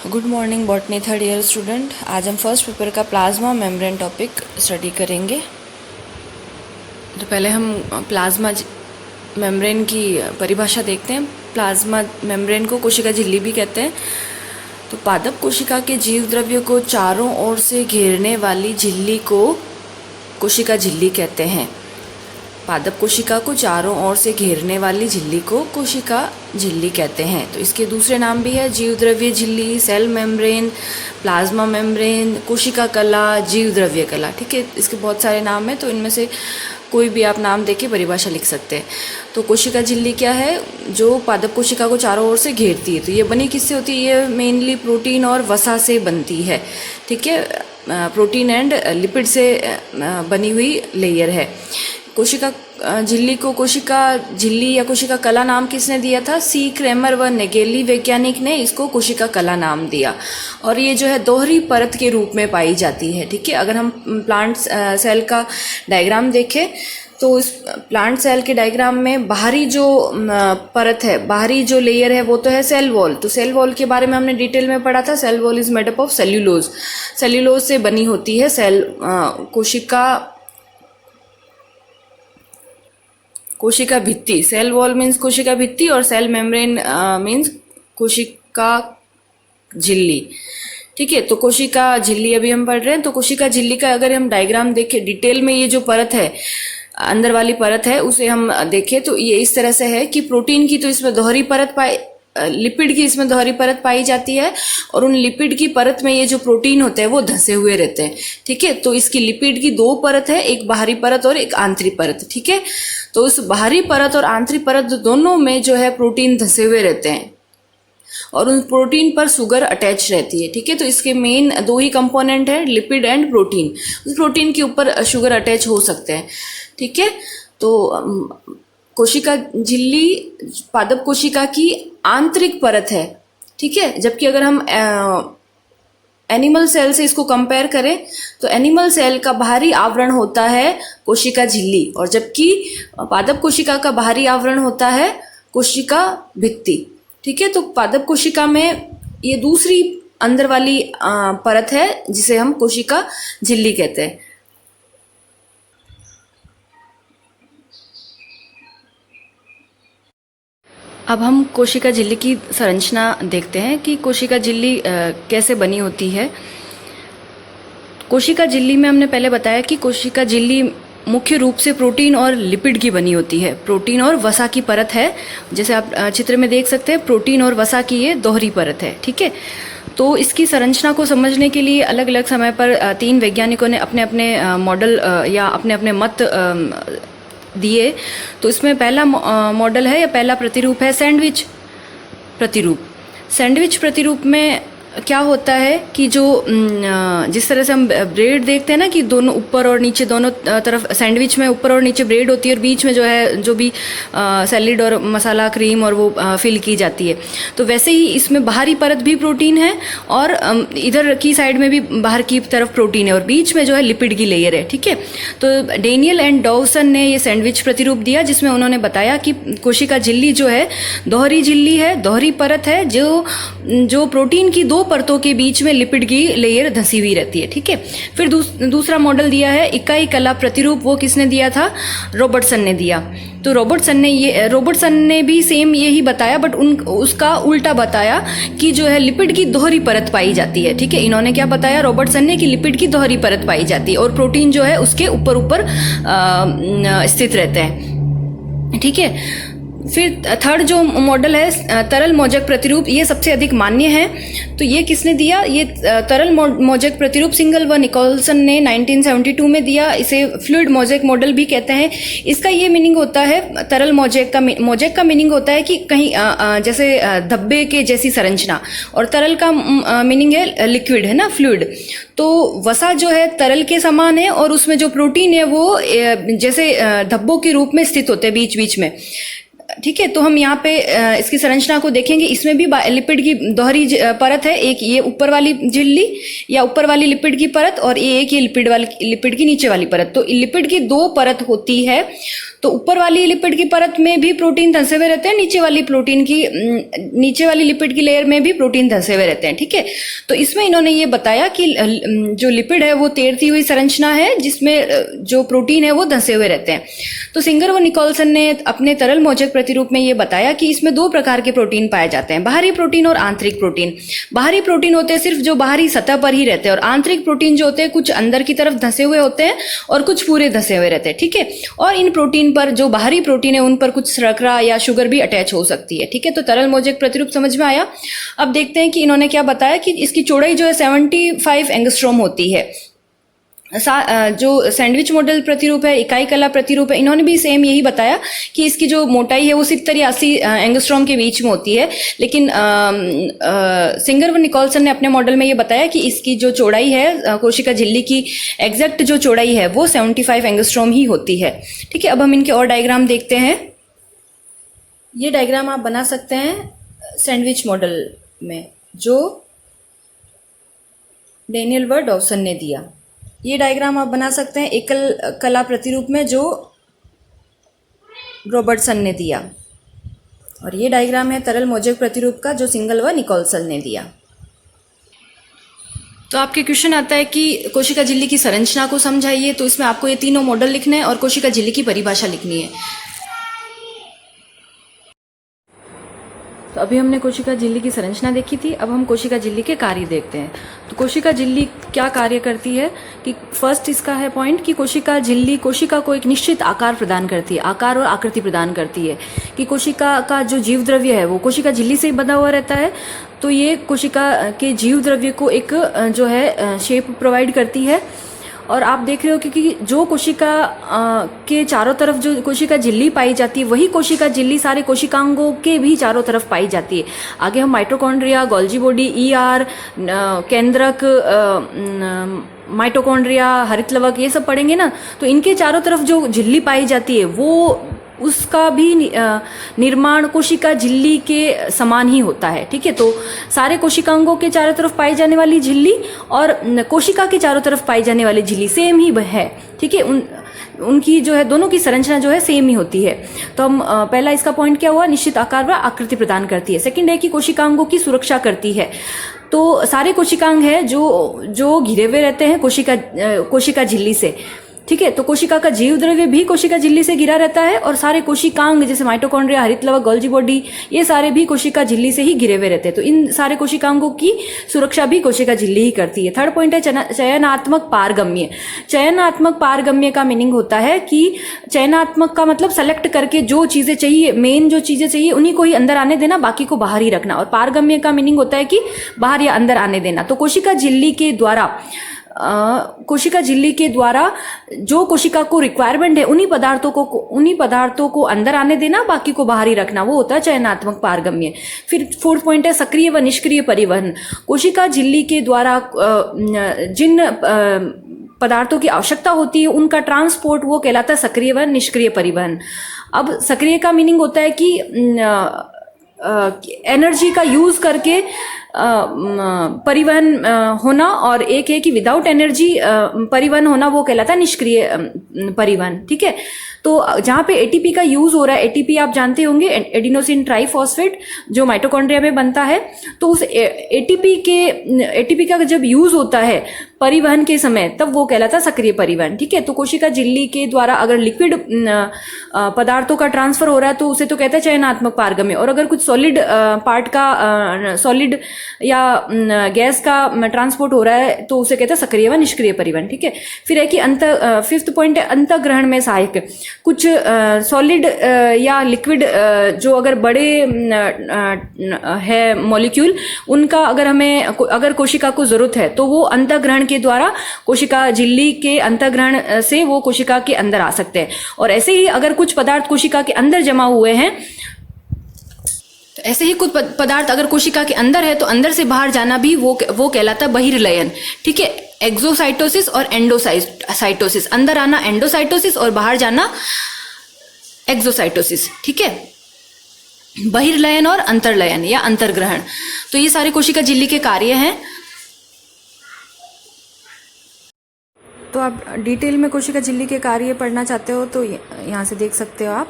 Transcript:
Good morning botany third year student. आज हम first paper का प्लाज्मा मेम्ब्रेन टॉपिक स्टडी करेंगे। तो पहले हम प्लाज्मा मेम्ब्रेन की परिभाषा देखते हैं। प्लाज्मा मेम्ब्रेन को कोशिका झिल्ली भी कहते हैं। तो पादप कोशिका के जीव द्रव्य को चारों ओर से घेरने वाली झिल्ली को कोशिका झिल्ली कहते हैं। पादप कोशिका को चारों ओर से घेरने वाली झिल्ली को कोशिका झिल्ली कहते हैं। तो इसके दूसरे नाम भी है जीव द्रव्य झिल्ली, सेल मेम्ब्रेन, प्लाज्मा मेम्ब्रेन, कोशिका कला, जीव द्रव्य कला। ठीक है, इसके बहुत सारे नाम हैं, तो इनमें से कोई भी आप नाम देके परिभाषा लिख सकते हैं। तो कोशिका झिल्ली क्या है? जो पादप कोशिका को चारों ओर से घेरती है। तो ये बनी किससे होती है? ये मेनली प्रोटीन और वसा से बनती है। ठीक है, प्रोटीन एंड लिपिड से बनी हुई लेयर है। कोशिका झिल्ली को कोशिका झिल्ली या कोशिका कला नाम किसने दिया था? सी क्रेमर व नेगेली वैज्ञानिक ने इसको कोशिका कला नाम दिया। और ये जो है दोहरी परत के रूप में पाई जाती है। ठीक है, अगर हम प्लांट सेल का डायग्राम देखें तो इस प्लांट सेल के डायग्राम में बाहरी जो परत है, बाहरी जो लेयर है वो तो है सेल वॉल। तो सेल वॉल के बारे में हमने डिटेल में पढ़ा था। Cell wall is made up of cellulose. Cellulose से बनी होती है कोशिका भित्ति। सेल वॉल मीन्स कोशिका भित्ति और सेल मेम्ब्रेन मीन्स कोशिका झिल्ली। ठीक है, तो कोशिका झिल्ली अभी हम पढ़ रहे हैं। तो कोशिका झिल्ली का अगर हम डायग्राम देखें डिटेल में, ये जो परत है, अंदर वाली परत है, उसे हम देखें तो ये इस तरह से है कि प्रोटीन की तो इसमें दोहरी परत लिपिड की इसमें दोहरी परत पाई जाती है। और उन लिपिड की परत में ये जो प्रोटीन होते हैं वो धंसे हुए रहते हैं। ठीक है, तो इसकी लिपिड की दो परत है, एक बाहरी परत और एक आंतरिक परत। ठीक है, तो उस बाहरी परत और आंतरिक परत दोनों में जो है प्रोटीन धंसे हुए रहते हैं और उन प्रोटीन पर शुगर अटैच रहती है। ठीक है, तो इसके मेन दो ही कंपोनेंट है, लिपिड एंड प्रोटीन। उस प्रोटीन के ऊपर शुगर अटैच हो सकते हैं। ठीक है, तो कोशिका झिल्ली पादप कोशिका की आंतरिक परत है। ठीक है, जबकि अगर हम एनिमल सेल से इसको कंपेयर करें तो एनिमल सेल का बाहरी आवरण होता है कोशिका झिल्ली, और जबकि पादप कोशिका का बाहरी आवरण होता है कोशिका भित्ति। ठीक है, तो पादप कोशिका में ये दूसरी अंदर वाली परत है जिसे हम कोशिका झिल्ली कहते हैं। अब हम कोशिका झिल्ली की संरचना देखते हैं कि कोशिका झिल्ली कैसे बनी होती है। कोशिका झिल्ली में हमने पहले बताया कि कोशिका झिल्ली मुख्य रूप से प्रोटीन और लिपिड की बनी होती है। प्रोटीन और वसा की परत है, जैसे आप चित्र में देख सकते हैं, प्रोटीन और वसा की ये दोहरी परत है। ठीक है, तो इसकी संरचना को समझने के लिए अलग अलग समय पर तीन वैज्ञानिकों ने अपने अपने मॉडल या अपने अपने मत दिए। तो इसमें पहला मॉडल है या पहला प्रतिरूप है सैंडविच प्रतिरूप। सैंडविच प्रतिरूप में क्या होता है कि जो जिस तरह से हम ब्रेड देखते हैं ना कि दोनों ऊपर और नीचे दोनों तरफ सैंडविच में ऊपर और नीचे ब्रेड होती है और बीच में जो है जो भी सैलिड और मसाला क्रीम और वो फिल की जाती है, तो वैसे ही इसमें बाहरी परत भी प्रोटीन है और इधर की साइड में भी बाहर की तरफ प्रोटीन है और बीच में जो है लिपिड की लेयर है। ठीक है, तो डेनियल एंड डॉवसन ने ये सैंडविच प्रतिरूप दिया जिसमें उन्होंने बताया कि कोशिका झिल्ली जो है दोहरी झिल्ली है, दोहरी परत है जो प्रोटीन की दो परतों के बीच में लिपिड की लेयर धंसी हुई रहती है। ठीक है, फिर दूसरा मॉडल दिया है इकाई कला प्रतिरूप। वो किसने दिया था? रॉबर्टसन ने दिया। तो रॉबर्टसन ने भी सेम यही बताया, बट उसका उल्टा बताया कि जो है लिपिड की दोहरी परत पाई जाती है। ठीक है, इन्होंने क्या बताया रॉबर्टसन ने कि लिपिड की दोहरी परत पाई जाती है और प्रोटीन जो है उसके ऊपर ऊपर स्थित रहते हैं। ठीक है, फिर थर्ड जो मॉडल है तरल मोजक प्रतिरूप, ये सबसे अधिक मान्य है। तो ये किसने दिया? ये तरल मोजक प्रतिरूप सिंगल व निकोलसन ने 1972 में दिया। इसे फ्लूइड मोजैक मॉडल भी कहते हैं। इसका ये मीनिंग होता है, तरल मोजैक का मीनिंग होता है कि कहीं जैसे धब्बे के जैसी संरचना, और तरल का मीनिंग है लिक्विड, है ना, फ्लूइड। तो वसा जो है तरल के समान है और उसमें जो प्रोटीन है वो जैसे धब्बों के रूप में स्थित होते हैं बीच बीच में। ठीक है, तो हम यहाँ पे इसकी संरचना को देखेंगे। इसमें भी लिपिड की दोहरी परत है, एक ये ऊपर वाली झिल्ली या ऊपर वाली लिपिड की परत और एक ये लिपिड की नीचे वाली परत। तो लिपिड की दो परत होती है। तो ऊपर वाली लिपिड की परत में भी प्रोटीन धंसे हुए रहते हैं, नीचे वाली लिपिड की लेयर में भी प्रोटीन धंसे हुए रहते हैं, ठीक है। तो इसमें इन्होंने ये बताया कि जो लिपिड है वो तैरती हुई संरचना है जिसमें जो प्रोटीन है वो धंसे हुए रहते हैं। तो सिंगर व निकोलसन ने अपने तरल मोचक प्रतिरूप में ये बताया कि इसमें दो प्रकार के प्रोटीन पाए जाते हैं, बाहरी प्रोटीन और आंतरिक प्रोटीन। बाहरी प्रोटीन होते हैं सिर्फ जो बाहरी सतह पर ही रहते हैं, और आंतरिक प्रोटीन जो होते हैं कुछ अंदर की तरफ धंसे हुए होते हैं और कुछ पूरे धंसे हुए रहते हैं, ठीक है। और इन प्रोटीन पर जो बाहरी प्रोटीन है उन पर कुछ शर्करा या शुगर भी अटैच हो सकती है, ठीक है। तो तरल मोचक प्रतिरूप समझ में आया। अब देखते हैं कि इन्होंने क्या बताया कि इसकी चौड़ाई जो है 75 एंगस्ट्रॉम होती है। जो सैंडविच मॉडल प्रतिरूप है, इकाई कला प्रतिरूप है, इन्होंने भी सेम यही बताया कि इसकी जो मोटाई है वो 70-80 एंगस्ट्रॉम के बीच में होती है। लेकिन सिंगर व निकोलसन ने अपने मॉडल में ये बताया कि इसकी जो चौड़ाई है कोशिका झिल्ली की एग्जैक्ट जो चौड़ाई है वो 75 एंगस्ट्रॉम ही होती है, ठीक है। अब हम इनके और डायग्राम देखते हैं। ये डायग्राम आप बना सकते हैं सैंडविच मॉडल में जो डेनियल व डॉवसन ने दिया। ये डायग्राम आप बना सकते हैं एकल कला प्रतिरूप में जो रॉबर्टसन ने दिया, और ये डायग्राम है तरल मोचक प्रतिरूप का जो सिंगल व निकोलसन ने दिया। तो आपके क्वेश्चन आता है कि कोशिका झिल्ली की संरचना को समझाइए, तो इसमें आपको ये तीनों मॉडल लिखने हैं और कोशिका झिल्ली की परिभाषा लिखनी है। तो अभी हमने कोशिका झिल्ली की संरचना देखी थी, अब हम कोशिका झिल्ली के कार्य देखते हैं। तो कोशिका झिल्ली क्या कार्य करती है कि फर्स्ट इसका है पॉइंट कि कोशिका झिल्ली कोशिका को एक निश्चित आकार प्रदान करती है, आकार और आकृति प्रदान करती है। कि कोशिका का जो जीव द्रव्य है वो कोशिका झिल्ली से ही बंधा हुआ रहता है, तो ये कोशिका के जीव द्रव्य को एक जो है शेप प्रोवाइड करती है। और आप देख रहे हो कि जो कोशिका के चारों तरफ जो कोशिका झिल्ली पाई जाती है वही कोशिका झिल्ली सारे कोशिकांगों के भी चारों तरफ पाई जाती है। आगे हम माइटोकॉन्ड्रिया, गोल्जी बॉडी, ईआर, केंद्रक, माइटोकॉन्ड्रिया, हरितलवक ये सब पढ़ेंगे ना। तो इनके चारों तरफ जो झिल्ली पाई जाती है वो उसका भी निर्माण कोशिका झिल्ली के समान ही होता है, ठीक है। तो सारे कोशिकांगों के चारों तरफ पाई जाने वाली झिल्ली और कोशिका के चारों तरफ पाई जाने वाली झिल्ली सेम ही है, ठीक है। उनकी जो है दोनों की संरचना जो है सेम ही होती है। तो हम पहला इसका पॉइंट क्या हुआ, निश्चित आकार व आकृति प्रदान करती है। सेकंड है कि कोशिकांगों की सुरक्षा करती है। तो सारे कोशिकांग है जो घिरे हुए रहते हैं कोशिका झिल्ली से, ठीक है। तो कोशिका का जीव द्रव्य भी कोशिका झिल्ली से घिरा रहता है, और सारे कोशिकांग जैसे माइटोकॉन्ड्रिया, हरितलवक, गोल्जी बॉडी ये सारे भी कोशिका झिल्ली से ही घिरे हुए रहते हैं। तो इन सारे कोशिकांगों की सुरक्षा भी कोशिका झिल्ली ही करती है। थर्ड पॉइंट है चयनात्मक पारगम्य। चयनात्मक पारगम्य का मीनिंग होता है कि चयनात्मक का मतलब सेलेक्ट करके जो चीजें चाहिए, मेन जो चीजें चाहिए उन्हीं को ही अंदर आने देना, बाकी को बाहर ही रखना। और पारगम्य का मीनिंग होता है कि बाहर या अंदर आने देना। तो कोशिका झिल्ली के द्वारा जो कोशिका को रिक्वायरमेंट है उन्हीं पदार्थों को अंदर आने देना, बाकी को बाहर ही रखना, वो होता है चयनात्मक पारगम्य। फिर फोर्थ पॉइंट है सक्रिय व निष्क्रिय परिवहन। कोशिका झिल्ली के द्वारा जिन पदार्थों की आवश्यकता होती है उनका ट्रांसपोर्ट वो कहलाता है सक्रिय व निष्क्रिय परिवहन। अब सक्रिय का मीनिंग होता है कि एनर्जी का यूज करके परिवहन होना, और एक है कि विदाउट एनर्जी परिवहन होना, वो कहलाता है निष्क्रिय परिवहन, ठीक है। तो जहां पे एटीपी का यूज हो रहा है, एटीपी आप जानते होंगे एडिनोसिन ट्राइफॉस्फेट जो माइटोकॉन्ड्रिया में बनता है, तो उस एटीपी का जब यूज होता है परिवहन के समय तब वो कहलाता है सक्रिय परिवहन, ठीक है। तो कोशिका झिल्ली के द्वारा अगर लिक्विड पदार्थों का ट्रांसफर हो रहा है तो उसे तो कहते हैं चयनात्मक पारगम्य, और अगर कुछ सॉलिड पार्ट का सॉलिड या गैस का ट्रांसपोर्ट हो रहा है तो उसे कहते हैं सक्रिय व निष्क्रिय परिवहन, ठीक है। फिर है कि फिफ्थ पॉइंट है अंतःग्रहण में सहायक। कुछ सॉलिड या लिक्विड जो अगर बड़े है मॉलिक्यूल, उनका अगर कोशिका को जरूरत है तो वो अंतःग्रहण के द्वारा कोशिका झिल्ली के अंतःग्रहण से वो कोशिका के अंदर आ सकते हैं। और ऐसे ही अगर कुछ पदार्थ कोशिका के अंदर जमा हुए हैं, ऐसे ही कुछ पदार्थ अगर कोशिका के अंदर है तो अंदर से बाहर जाना भी वो कहलाता है बहिर्लयन, ठीक है। एक्सोसाइटोसिस और एंडोसाइटोसिस, अंदर आना एंडोसाइटोसिस और बाहर जाना एक्सोसाइटोसिस, ठीक है। बहिर्लयन और अंतर्लयन या अंतर्ग्रहण, तो ये सारे कोशिका झिल्ली के कार्य हैं। तो तो आप डिटेल में कोशिका झिल्ली के कार्य पढ़ना चाहते हो तो यहाँ से देख सकते हो आप।